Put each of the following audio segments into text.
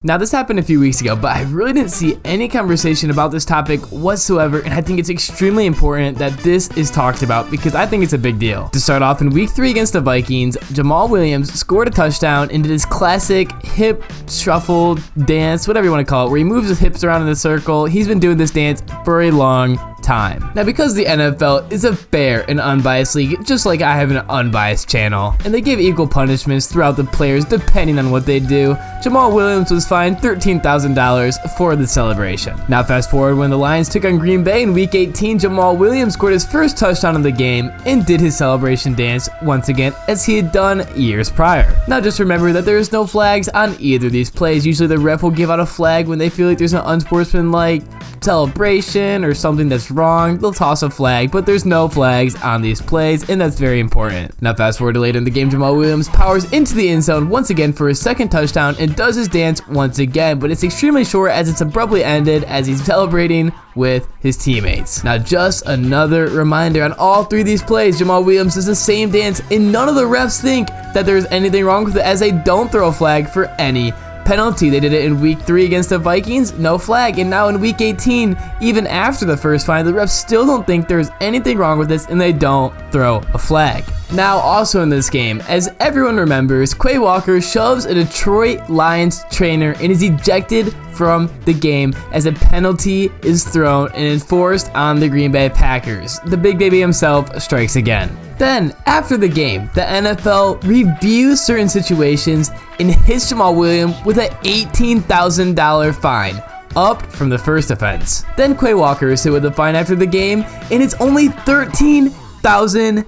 Now this happened a few weeks ago, but I really didn't see any conversation about this topic whatsoever, and I think it's extremely important that this is talked about because I think it's a big deal. To start off, in week 3 against the Vikings, Jamaal Williams scored a touchdown and did his classic hip shuffle dance, whatever you want to call it, where he moves his hips around in a circle. He's been doing this dance for a long time. Now, because the NFL is a fair and unbiased league, just like I have an unbiased channel, and they give equal punishments throughout the players depending on what they do, Jamaal Williams was fined $13,000 for the celebration. Now fast forward when the Lions took on Green Bay in week 18, Jamaal Williams scored his first touchdown of the game and did his celebration dance once again as he had done years prior. Now just remember that there is no flags on either of these plays. Usually the ref will give out a flag when they feel like there's an unsportsmanlike celebration or something that's wrong. They'll toss a flag, but there's no flags on these plays, and that's very important. Now fast forward to later in the game, Jamaal Williams powers into the end zone once again for his second touchdown and does his dance once again, but it's extremely short as it's abruptly ended as he's celebrating with his teammates. Now just another reminder, on all 3 of these plays, Jamaal Williams does the same dance, and none of the refs think that there's anything wrong with it as they don't throw a flag for any penalty. They did it in week 3 against the Vikings, no flag, and now in week 18, even after the first fine, the refs still don't think there's anything wrong with this and they don't throw a flag. Now also in this game, as everyone remembers, Quay Walker shoves a Detroit Lions trainer and is ejected from the game as a penalty is thrown and enforced on the Green Bay Packers. The big baby himself strikes again. Then, after the game, the NFL reviews certain situations and hits Jamaal Williams with an $18,000 fine, up from the first offense. Then Quay Walker is hit with a fine after the game, and it's only $13,000.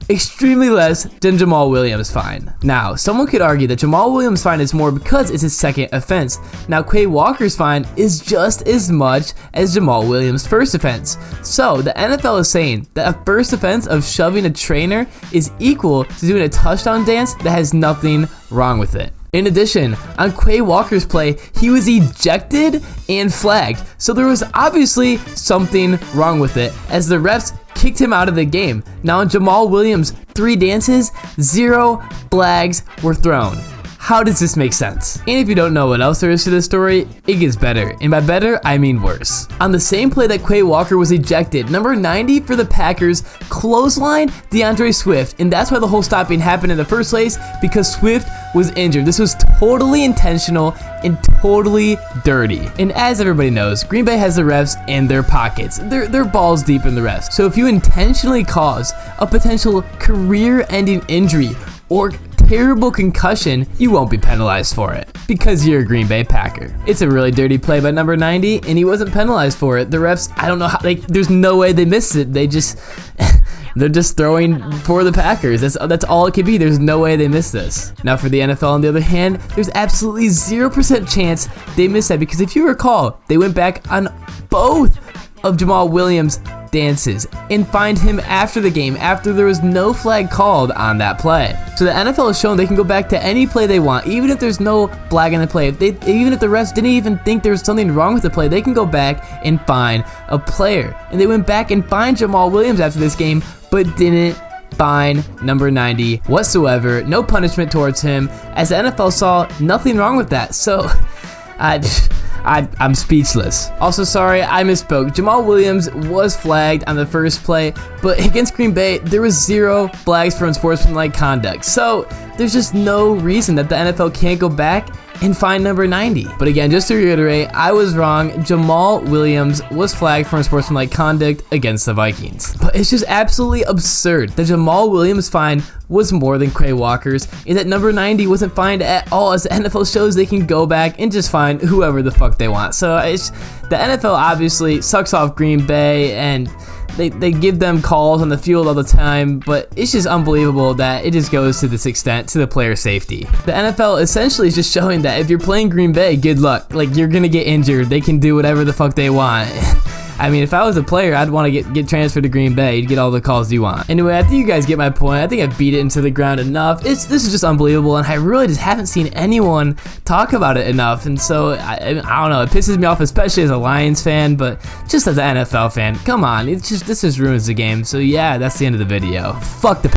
Extremely less than Jamaal Williams' fine. Now, someone could argue that Jamaal Williams' fine is more because it's his second offense. Now, Quay Walker's fine is just as much as Jamaal Williams' first offense. So, the NFL is saying that a first offense of shoving a trainer is equal to doing a touchdown dance that has nothing wrong with it. In addition, on Quay Walker's play, he was ejected and flagged, so there was obviously something wrong with it, as the refs kicked him out of the game. Now on Jamaal Williams' 3 dances, 0 flags were thrown. How does this make sense? And if you don't know what else there is to this story, it gets better. And by better, I mean worse. On the same play that Quay Walker was ejected, number 90 for the Packers clotheslined DeAndre Swift. And that's why the whole stopping happened in the first place, because Swift was injured. This was totally intentional and totally dirty. And as everybody knows, Green Bay has the refs in their pockets. They're balls deep in the refs. So if you intentionally cause a potential career-ending injury or terrible concussion, you won't be penalized for it because you're a Green Bay Packer. It's a really dirty play by number 90, and he wasn't penalized for it. The refs, I don't know how, there's no way they missed it. They just, they're just throwing for the Packers. That's all it could be. There's no way they missed this. Now for the NFL, on the other hand, there's absolutely 0% chance they missed that, because if you recall, they went back on both of Jamaal Williams' dances and fined him after the game, after there was no flag called on that play. So the NFL has shown they can go back to any play they want, even if there's no flag in the play. Even if the refs didn't even think there was something wrong with the play, they can go back and fine a player. And they went back and fined Jamaal Williams after this game, but didn't fine number 90 whatsoever. No punishment towards him, as the NFL saw nothing wrong with that. So I'm speechless. Also, sorry, I misspoke. Jamaal Williams was flagged on the first play, but against Green Bay, there was 0 flags for unsportsmanlike conduct. So there's just no reason that the NFL can't go back and fine number 90. But again, just to reiterate, I was wrong. Jamaal Williams was flagged for unsportsmanlike conduct against the Vikings. But it's just absolutely absurd that Jamaal Williams' fine was more than Quay Walker's, and that number 90 wasn't fined at all, as the NFL shows they can go back and just fine whoever the fuck they want. So the NFL obviously sucks off Green Bay, and they give them calls on the field all the time, but it's just unbelievable that it just goes to this extent, to the player safety. The NFL essentially is just showing that if you're playing Green Bay, good luck. Like, you're gonna get injured. They can do whatever the fuck they want. I mean, if I was a player, I'd want to get transferred to Green Bay. You'd get all the calls you want. Anyway, I think you guys get my point. I think I beat it into the ground enough. This is just unbelievable, and I really just haven't seen anyone talk about it enough. And so, I don't know, it pisses me off, especially as a Lions fan, but just as an NFL fan, come on, this just ruins the game. So yeah, that's the end of the video. Fuck the